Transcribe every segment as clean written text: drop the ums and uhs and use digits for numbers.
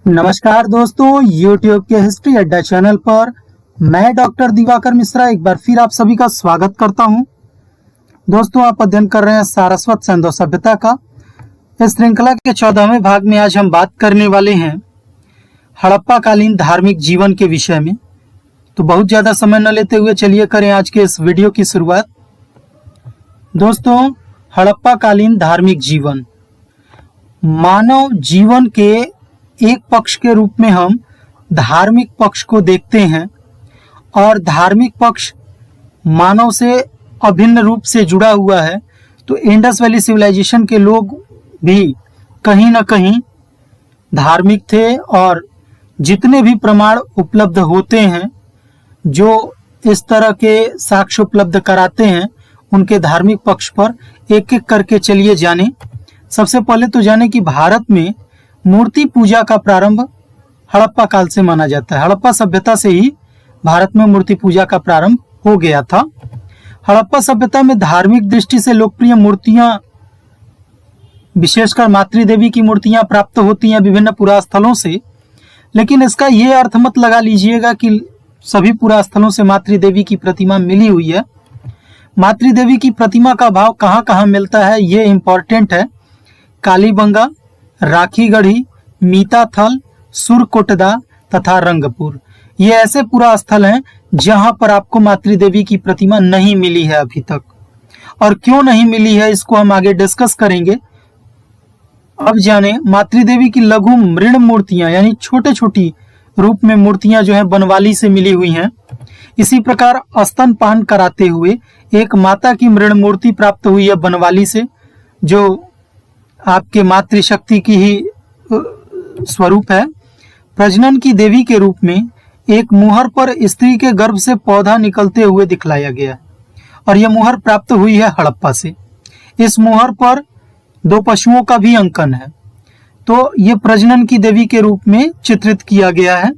नमस्कार दोस्तों, YouTube के हिस्ट्री अड्डा चैनल पर मैं डॉक्टर दिवाकर मिश्रा एक बार फिर आप सभी का स्वागत करता हूं। दोस्तों, आप अध्ययन कर रहे हैं सारस्वत सिंधु सभ्यता का। इस श्रृंखला के 14वें भाग में आज हम बात करने वाले हैं हड़प्पा कालीन धार्मिक जीवन के विषय में। तो बहुत ज्यादा समय न लेते हुए चलिए करें आज के इस वीडियो की शुरुआत। दोस्तों, हड़प्पा कालीन धार्मिक जीवन मानव जीवन के एक पक्ष के रूप में हम धार्मिक पक्ष को देखते हैं और धार्मिक पक्ष मानव से अभिन्न रूप से जुड़ा हुआ है। तो इंडस वैली सिविलाइजेशन के लोग भी कहीं ना कहीं धार्मिक थे और जितने भी प्रमाण उपलब्ध होते हैं जो इस तरह के साक्ष्य उपलब्ध कराते हैं उनके धार्मिक पक्ष पर एक एक करके चलिए जाने। सबसे पहले तो जाने कि भारत में मूर्ति पूजा का प्रारंभ हड़प्पा काल से माना जाता है। हड़प्पा सभ्यता से ही भारत में मूर्ति पूजा का प्रारंभ हो गया था। हड़प्पा सभ्यता में धार्मिक दृष्टि से लोकप्रिय मूर्तियां, विशेषकर मातृ देवी की मूर्तियां प्राप्त होती हैं विभिन्न पुरास्थलों से। लेकिन इसका यह अर्थ मत लगा लीजिएगा कि सभी पुरास्थलों से मातृ देवी की प्रतिमा मिली हुई है। मातृ देवी की प्रतिमा का भाव कहाँ कहाँ मिलता है ये इंपॉर्टेंट है। कालीबंगा, राखीगढ़ी, मीताथल, सुरकोटदा तथा रंगपुर, ये ऐसे पुरा स्थल हैं जहां पर आपको मातृ देवी की प्रतिमा नहीं मिली है अभी तक। और क्यों नहीं मिली है इसको हम आगे डिस्कस करेंगे। अब जाने मातृ देवी की लघु मृण मूर्तियां यानी छोटे छोटी रूप में मूर्तियां जो है बनवाली से मिली हुई हैं। इसी प्रकार स्तनपान कराते हुए एक माता की मृण मूर्ति प्राप्त हुई है बनवाली से, जो आपके मातृशक्ति की ही स्वरूप है। प्रजनन की देवी के रूप में एक मुहर पर स्त्री के गर्भ से पौधा निकलते हुए दिखलाया गया और यह मुहर प्राप्त हुई है हड़प्पा से। इस मुहर पर 2 पशुओं का भी अंकन है। तो यह प्रजनन की देवी के रूप में चित्रित किया गया है।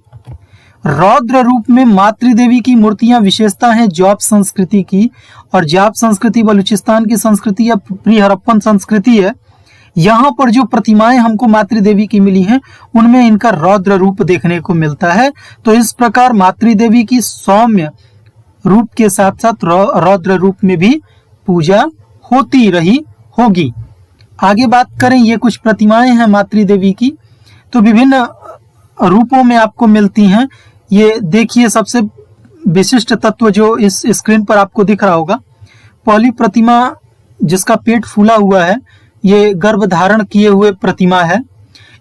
रौद्र रूप में मातृ देवी की मूर्तियां विशेषता हैं जाप संस्कृति की, और जाप संस्कृति बलूचिस्तान की संस्कृति या प्री हड़प्पन संस्कृति है। यहाँ पर जो प्रतिमाएं हमको मातृ देवी की मिली हैं उनमें इनका रौद्र रूप देखने को मिलता है। तो इस प्रकार मातृ देवी की सौम्य रूप के साथ साथ रौद्र रूप में भी पूजा होती रही होगी। आगे बात करें, ये कुछ प्रतिमाएं हैं मातृ देवी की, तो विभिन्न रूपों में आपको मिलती हैं। ये देखिए, सबसे विशिष्ट तत्व जो इस स्क्रीन पर आपको दिख रहा होगा, पहली प्रतिमा जिसका पेट फूला हुआ है, ये गर्भ धारण किए हुए प्रतिमा है।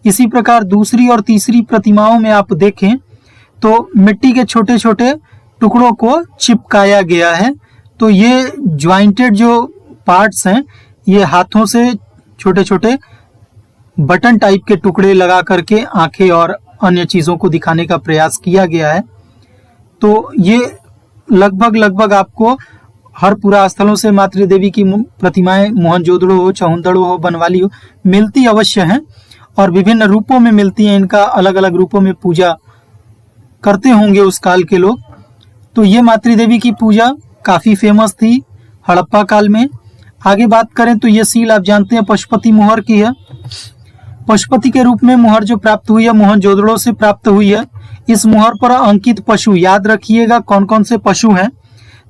इसी प्रकार दूसरी और तीसरी प्रतिमाओं में आप देखें तो मिट्टी के छोटे छोटे टुकड़ों को चिपकाया गया है। तो ये ज्वाइंटेड जो पार्ट्स हैं, ये हाथों से छोटे छोटे बटन टाइप के टुकड़े लगा करके आंखें और अन्य चीजों को दिखाने का प्रयास किया गया है। तो ये लगभग आपको हर पुरा स्थलों से मातृ देवी की प्रतिमाएं मोहनजोदड़ो हो, चौहंदड़ो हो, बनवाली हो, मिलती अवश्य हैं और विभिन्न रूपों में मिलती हैं। इनका अलग अलग रूपों में पूजा करते होंगे उस काल के लोग। तो ये मातृ देवी की पूजा काफी फेमस थी हड़प्पा काल में। आगे बात करें तो ये सील आप जानते हैं पशुपति मुहर की है। पशुपति के रूप में मुहर जो प्राप्त हुई है मोहनजोदड़ो से प्राप्त हुई है। इस मुहर पर अंकित पशु याद रखिएगा कौन कौन से पशु हैं।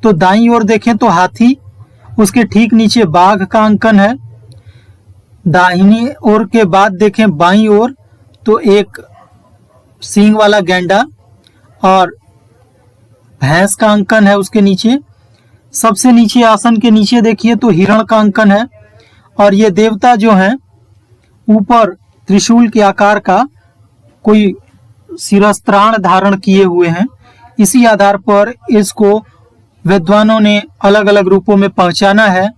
तो दाईं ओर देखें तो हाथी, उसके ठीक नीचे बाघ का अंकन है। दाहिनी ओर के बाद देखें बाईं ओर तो एक सींग वाला गैंडा और भैंस का अंकन है उसके नीचे। सबसे नीचे आसन के नीचे देखिए तो हिरण का अंकन है। और ये देवता जो हैं ऊपर त्रिशूल के आकार का कोई शिरस्त्राण धारण किए हुए हैं। इसी आधार पर इसको विद्वानों ने अलग अलग रूपों में पहचाना है।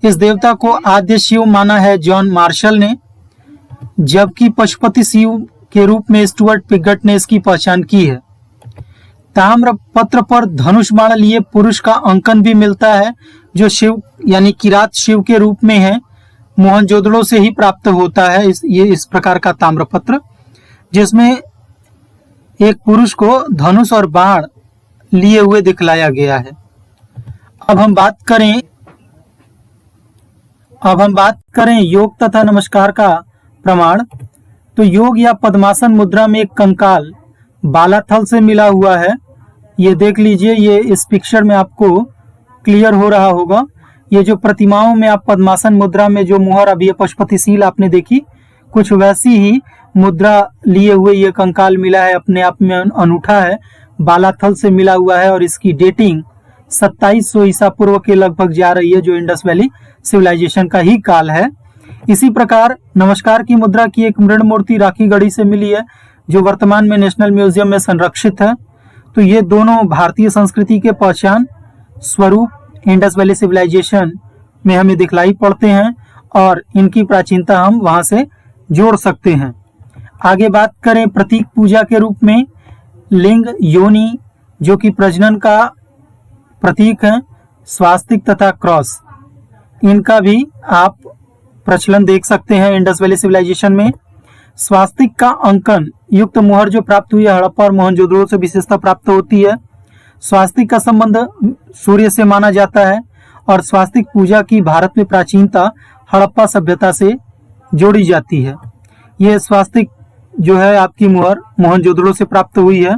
इस देवता को आद्य शिव माना है जॉन मार्शल ने, जबकि पशुपति शिव के रूप में स्टुअर्ट पिगट ने इसकी पहचान की है। ताम्र पत्र पर धनुष बाण लिए पुरुष का अंकन भी मिलता है जो शिव यानी किरात शिव के रूप में है। मोहनजोदड़ो से ही प्राप्त होता है इस प्रकार का ताम्रपत्र, जिसमें एक पुरुष को धनुष और बाण लिए हुए दिखलाया गया है। अब हम बात करें योग तथा नमस्कार का प्रमाण। तो योग या पद्मासन मुद्रा में एक कंकाल बालाथल से मिला हुआ है। ये देख लीजिए, ये इस पिक्चर में आपको क्लियर हो रहा होगा। ये जो प्रतिमाओं में आप पद्मासन मुद्रा में जो मुहर अभी पशुपतिशील आपने देखी, कुछ वैसी ही मुद्रा लिए हुए ये कंकाल मिला है, अपने आप में अनूठा है, बालाथल से मिला हुआ है और इसकी डेटिंग 2700 ईसा पूर्व के लगभग जा रही है, जो इंडस वैली सिविलाइजेशन का ही काल है। इसी प्रकार नमस्कार की मुद्रा की एक मृण मूर्ति राखीगढ़ी से मिली है, जो वर्तमान में नेशनल म्यूजियम में संरक्षित है। तो ये दोनों भारतीय संस्कृति के पहचान स्वरूप इंडस वैली सिविलाइजेशन में हमें दिखलाई पड़ते हैं और इनकी प्राचीनता हम वहां से जोड़ सकते हैं। आगे बात करें प्रतीक पूजा के रूप में, लिंग, योनि जो कि प्रजनन का प्रतीक है, स्वास्तिक तथा क्रॉस, इनका भी आप प्रचलन देख सकते हैं इंडस वैली सिविलाइजेशन में। स्वास्तिक का अंकन युक्त मुहर जो प्राप्त हुई है हड़प्पा और मोहनजोदड़ो से विशेषता प्राप्त होती है। स्वास्तिक का संबंध सूर्य से माना जाता है और स्वास्तिक पूजा की भारत में प्राचीनता हड़प्पा सभ्यता से जोड़ी जाती है। यह स्वास्तिक जो है आपकी मुहर मोहनजोदड़ो से प्राप्त हुई है।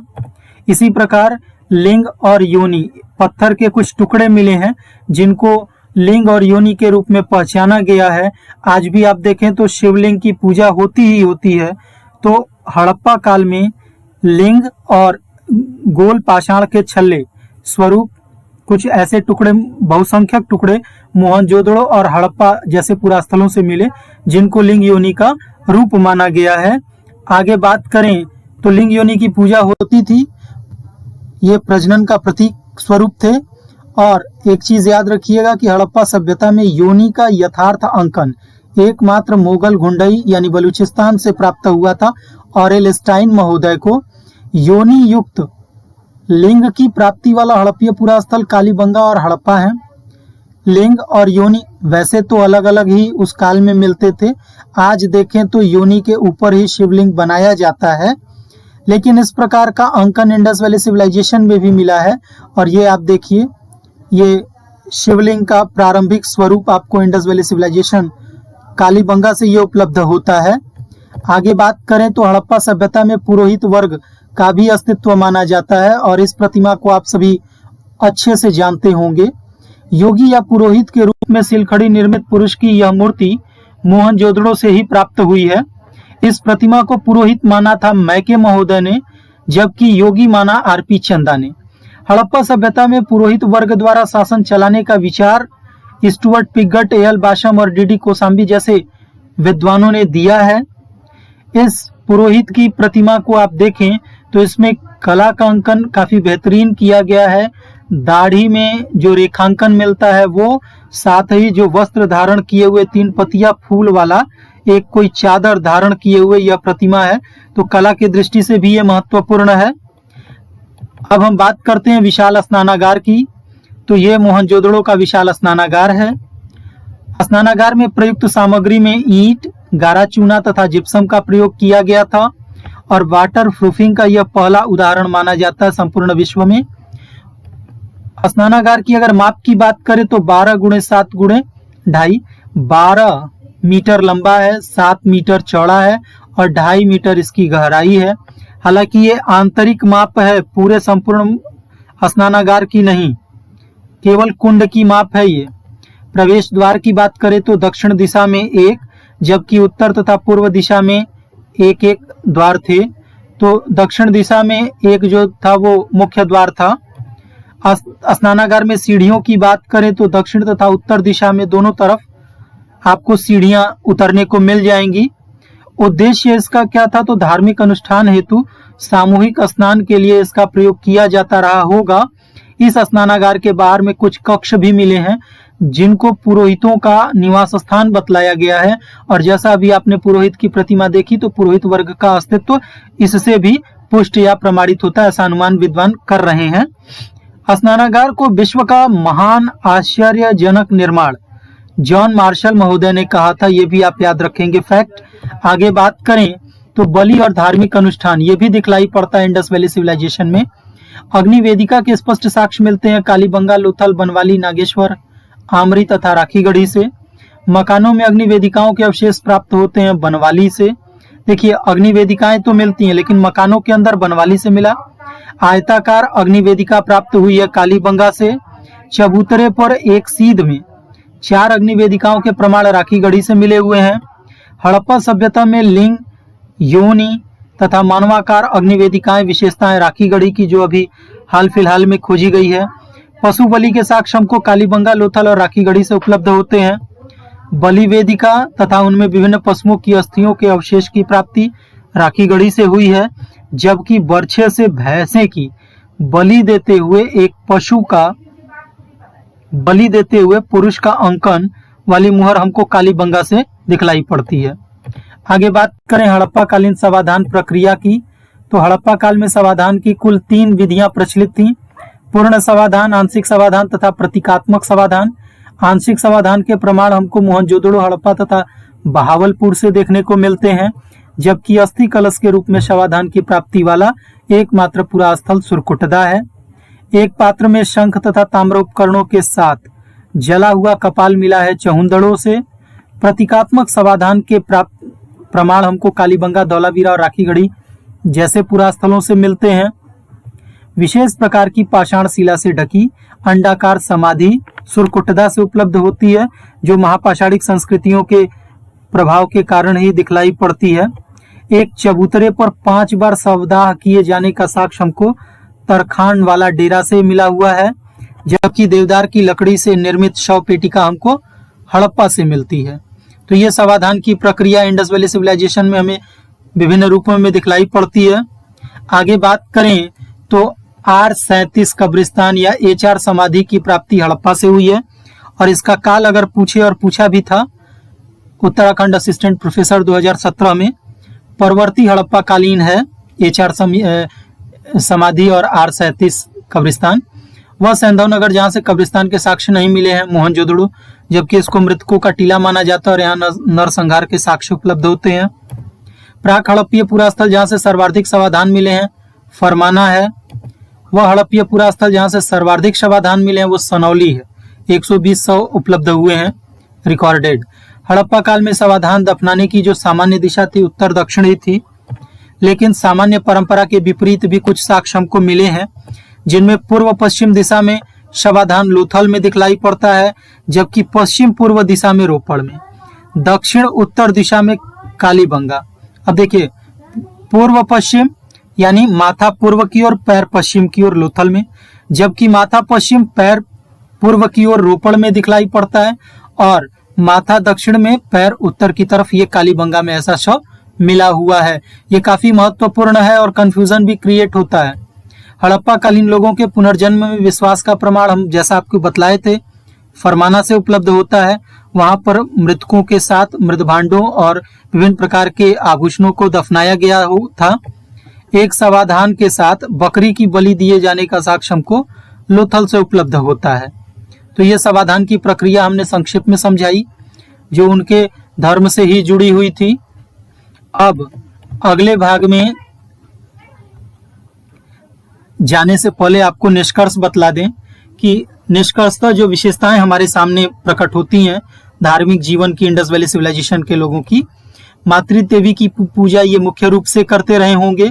इसी प्रकार लिंग और योनि, पत्थर के कुछ टुकड़े मिले हैं जिनको लिंग और योनि के रूप में पहचाना गया है। आज भी आप देखें तो शिवलिंग की पूजा होती ही होती है। तो हड़प्पा काल में लिंग और गोल पाषाण के छल्ले स्वरूप कुछ ऐसे टुकड़े, बहुसंख्यक टुकड़े मोहनजोदड़ो और हड़प्पा जैसे पुरास्थलों से मिले, जिनको लिंग योनि का रूप माना गया है। आगे बात करें तो लिंग योनि की पूजा होती थी, ये प्रजनन का प्रतीक स्वरूप थे। और एक चीज याद रखिएगा कि हड़प्पा सभ्यता में योनि का यथार्थ अंकन एकमात्र मोगल घुंडई यानी बलूचिस्तान से प्राप्त हुआ था और एलस्टाइन महोदय को योनि युक्त लिंग की प्राप्ति वाला हड़प्पीय पुरास्थल कालीबंगा और हड़प्पा है। लिंग और योनि वैसे तो अलग अलग ही उस काल में मिलते थे, आज देखें तो योनि के ऊपर ही शिवलिंग बनाया जाता है, लेकिन इस प्रकार का अंकन इंडस वैली सिविलाइजेशन में भी मिला है। और ये आप देखिए, ये शिवलिंग का प्रारंभिक स्वरूप आपको इंडस वैली सिविलाइजेशन कालीबंगा से ये उपलब्ध होता है। आगे बात करें तो हड़प्पा सभ्यता में पुरोहित वर्ग का भी अस्तित्व माना जाता है और इस प्रतिमा को आप सभी अच्छे से जानते होंगे। योगी या पुरोहित के रूप में सिलखड़ी निर्मित पुरुष की यह मूर्ति मोहनजोदड़ो से ही प्राप्त हुई है। इस प्रतिमा को पुरोहित माना था मैके महोदय ने, जबकि योगी माना आरपी चंदा ने। हड़प्पा सभ्यता में पुरोहित वर्ग द्वारा शासन चलाने का विचार स्टुअर्ट पिगट, एल बाशम और डीडी कोसाम्बी जैसे विद्वानों ने दिया है। इस पुरोहित की प्रतिमा को आप देखें तो इसमें कला का अंकन काफी बेहतरीन किया गया है। दाढ़ी में जो रेखांकन मिलता है वो, साथ ही जो वस्त्र धारण किए हुए 3 पतिया फूल वाला एक कोई चादर धारण किए हुए यह प्रतिमा है, तो कला की दृष्टि से भी यह महत्वपूर्ण है। अब हम बात करते हैं विशाल स्नानागार की। तो ये मोहनजोदड़ो का विशाल स्नानागार है। स्नानागार में प्रयुक्त सामग्री में ईंट, गारा चूना तथा जिप्सम का प्रयोग किया गया था और वाटर प्रूफिंग का यह पहला उदाहरण माना जाता है संपूर्ण विश्व में। स्नानागार की अगर माप की बात करें तो 12 × 7 × 2.5, 12 मीटर लंबा है, 7 मीटर चौड़ा है और 2.5 मीटर इसकी गहराई है। हालांकि ये आंतरिक माप है, पूरे संपूर्ण स्नानागार की नहीं, केवल कुंड की माप है ये। प्रवेश द्वार की बात करें तो दक्षिण दिशा में 1, जबकि उत्तर तथा पूर्व दिशा में एक द्वार थे। तो दक्षिण दिशा में एक जो था वो मुख्य द्वार था। स्नानागार में सीढ़ियों की बात करें तो दक्षिण तथा उत्तर दिशा में दोनों तरफ आपको सीढ़ियां उतरने को मिल जाएंगी। उद्देश्य इसका क्या था? तो धार्मिक अनुष्ठान हेतु सामूहिक स्नान के लिए इसका प्रयोग किया जाता रहा होगा। इस स्नानागार के बाहर में कुछ कक्ष भी मिले हैं जिनको पुरोहितों का निवास स्थान बतलाया गया है। और जैसा अभी आपने पुरोहित की प्रतिमा देखी तो पुरोहित वर्ग का अस्तित्व इससे भी पुष्ट या प्रमाणित होता है, ऐसा अनुमान विद्वान कर रहे हैं। स्नानागार को विश्व का महान आश्चर्यजनक निर्माण जॉन मार्शल महोदय ने कहा था, ये भी आप याद रखेंगे फैक्ट। आगे बात करें तो बलि और धार्मिक अनुष्ठान ये भी दिखलाई पड़ता है इंडस वैली सिविलाइजेशन में। अग्नि वेदिका के स्पष्ट साक्ष्य मिलते हैं कालीबंगा, लोथल, बनवाली, नागेश्वर, आमरी तथा राखीगढ़ी से। मकानों में अग्नि वेदिकाओं के अवशेष प्राप्त होते हैं बनवाली से। देखिए अग्नि वेदिकाएं तो मिलती हैं, लेकिन मकानों के अंदर बनवाली से मिला। आयताकार अग्नि वेदिका प्राप्त हुई है कालीबंगा से। चबूतरे पर एक सीध में 4 अग्नि वेदिकाओं के प्रमाण राखीगढ़ी से मिले हुए हैं। हड़प्पा सभ्यता में लिंग, योनि तथा मानवाकार अग्नि वेदिकाएं विशेषताएं राखीगढ़ी की जो अभी हाल फिलहाल में खोजी गई है। पशु बलि के साक्ष्य हमको कालीबंगा, लोथल और राखीगढ़ी से उपलब्ध होते हैं। बलि वेदिका तथा उनमें विभिन्न पशुओं की अस्थियों के अवशेष की प्राप्ति राखीगढ़ी से हुई है, जबकि बर्छे से भैंसे की बलि देते हुए एक पशु का बलि देते हुए पुरुष का अंकन वाली मुहर हमको कालीबंगा से दिखलाई पड़ती है। आगे बात करें हड़प्पा कालीन समाधान प्रक्रिया की, तो हड़प्पा काल में समाधान की कुल 3 विधियां प्रचलित थीं। पूर्ण समाधान, आंशिक समाधान तथा प्रतीकात्मक समाधान। आंशिक समाधान के प्रमाण हमको मोहनजोदड़ो, हड़प्पा तथा बहावलपुर से देखने को मिलते हैं, जबकि अस्थि कलश के रूप में समाधान की प्राप्ति वाला एकमात्र पुरास्थल सुरकुटदा है। एक पात्र में शंख तथा ताम्र उपकरणों के साथ जला हुआ कपाल मिला है चहुंदड़ों से। प्रतीकात्मक समाधान के प्राप्त प्रमाण हमको कालीबंगा, धौलावीरा और राखीगढ़ी जैसे पुरास्थलों से मिलते हैं। विशेष प्रकार की पाषाण शिला से ढकी अंडाकार समाधि सुरकुटदा से उपलब्ध होती है, जो महापाषाणिक संस्कृतियों के प्रभाव के कारण ही दिखलाई पड़ती है। एक चबूतरे पर 5 बार शवदाह किए जाने का साक्ष्य हमको तरखान वाला डेरा से मिला हुआ है, जबकि देवदार की लकड़ी से निर्मित शव पेटिका हमको हड़प्पा से मिलती है। तो ये समाधान की प्रक्रिया इंडस वैली सिविलाइजेशन में हमें विभिन्न रूपों में दिखलाई पड़ती है। आगे बात करें तो R37 कब्रिस्तान या HR समाधि की प्राप्ति हड़प्पा से हुई है, और इसका काल अगर पूछे और पूछा भी था उत्तराखंड असिस्टेंट प्रोफेसर 2017 में। परवर्ती हड़प्पा कालीन है HR समाधि और R37 कब्रिस्तान। वह सैंधव नगर जहाँ से कब्रिस्तान के साक्ष्य नहीं मिले हैं मोहनजोदड़ो, जबकि इसको मृतकों का टीला माना जाता है और यहाँ नरसंहार के साक्ष्य उपलब्ध होते हैं। प्राक हड़प्पीय पुरास्थल जहाँ से सर्वाधिक समाधान मिले हैं फरमाना है। वह हड़प्पीय पुरास्थल जहाँ से सर्वाधिक समाधान मिले हैं वो सनौली है, 120 शव उपलब्ध हुए हैं रिकॉर्डेड। हड़प्पा काल में समाधान दफनाने की जो सामान्य दिशा थी उत्तर दक्षिण ही थी, लेकिन सामान्य परंपरा के विपरीत भी कुछ साक्ष्य हमको मिले हैं, जिनमें पूर्व पश्चिम दिशा में समाधान लोथल में दिखलाई पड़ता है, जबकि पश्चिम पूर्व दिशा में रोपड़ में, दक्षिण उत्तर दिशा में कालीबंगा। अब देखिए पूर्व पश्चिम यानी माथा पूर्व की ओर, पैर पश्चिम की ओर लोथल में, जबकि माथा पश्चिम पैर पूर्व की ओर रोपड़ में दिखलाई पड़ता है, और माथा दक्षिण में पैर उत्तर की तरफ ये कालीबंगा में ऐसा शव मिला हुआ है। ये काफी महत्वपूर्ण है और कंफ्यूजन भी क्रिएट होता है। हड़प्पा कालीन लोगों के पुनर्जन्म में विश्वास का प्रमाण हम जैसा आपको बतलाए थे फरमाना से उपलब्ध होता है। वहां पर मृतकों के साथ मृदभांडों और विभिन्न प्रकार के आभूषणों को दफनाया गया था। एक समाधान के साथ बकरी की बलि दिए जाने का साक्ष्य हमको लोथल से उपलब्ध होता है। तो ये समाधान की प्रक्रिया हमने संक्षिप्त में समझाई, जो उनके धर्म से ही जुड़ी हुई थी। अब अगले भाग में जाने से पहले आपको निष्कर्ष बतला दें कि निष्कर्षतः जो विशेषताएं हमारे सामने प्रकट होती हैं धार्मिक जीवन की इंडस वैली सिविलाइजेशन के लोगों की, मातृदेवी की पूजा ये मुख्य रूप से करते रहे होंगे।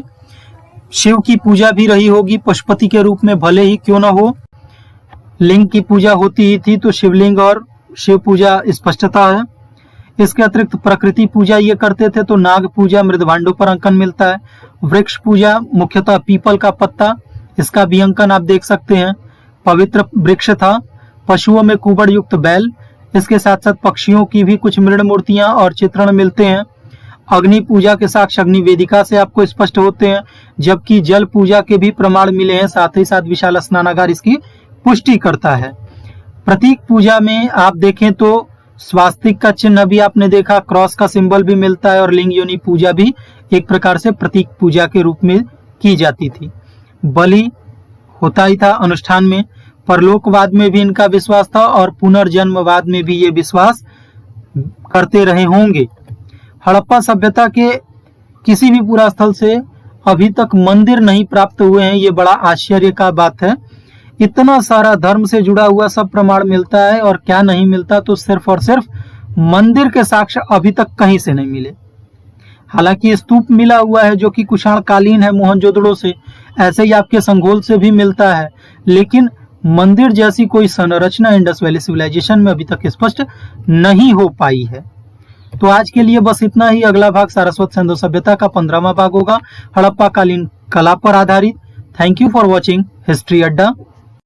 शिव की पूजा भी रही होगी पशुपति के रूप में, भले ही क्यों न हो। लिंग की पूजा होती ही थी, तो शिवलिंग और शिव पूजा स्पष्टता है। इसके अतिरिक्त प्रकृति पूजा ये करते थे, तो नाग पूजा, मृदभांडों पर अंकन मिलता है। वृक्ष पूजा मुख्यतः पीपल का पत्ता, इसका भी अंकन आप देख सकते हैं, पवित्र वृक्ष था। पशुओं में कुबड़ युक्त बैल, इसके साथ साथ पक्षियों की भी कुछ मृण मूर्तियां और चित्रण मिलते हैं। अग्नि पूजा के साक्ष्य अग्नि वेदिका से आपको स्पष्ट होते हैं, जबकि जल पूजा के भी प्रमाण मिले हैं, साथ ही साथ विशाल स्नानागार इसकी पुष्टि करता है। प्रतीक पूजा में आप देखें तो स्वास्तिक का चिन्ह भी आपने देखा, क्रॉस का सिंबल भी मिलता है, और लिंग योनि पूजा भी एक प्रकार से प्रतीक पूजा के रूप में की जाती थी। बलि होता ही था अनुष्ठान में। परलोकवाद में भी इनका विश्वास था और पुनर्जन्मवाद में भी ये विश्वास करते रहे होंगे। हड़प्पा सभ्यता के किसी भी पुरास्थल से अभी तक मंदिर नहीं प्राप्त हुए हैं, ये बड़ा आश्चर्य का बात है। इतना सारा धर्म से जुड़ा हुआ सब प्रमाण मिलता है और क्या नहीं मिलता, तो सिर्फ और सिर्फ मंदिर के साक्ष्य अभी तक कहीं से नहीं मिले। हालांकि स्तूप मिला हुआ है जो कि कुषाण कालीन है मोहनजोदड़ो से, ऐसे ही आपके संघोल से भी मिलता है, लेकिन मंदिर जैसी कोई संरचना इंडस वैली सिविलाइजेशन में अभी तक स्पष्ट नहीं हो पाई है। तो आज के लिए बस इतना ही। अगला भाग सारस्वत सिंधु सभ्यता का 15वां भाग होगा, हड़प्पा कालीन कला पर आधारित। Thank you for watching history अड्डा।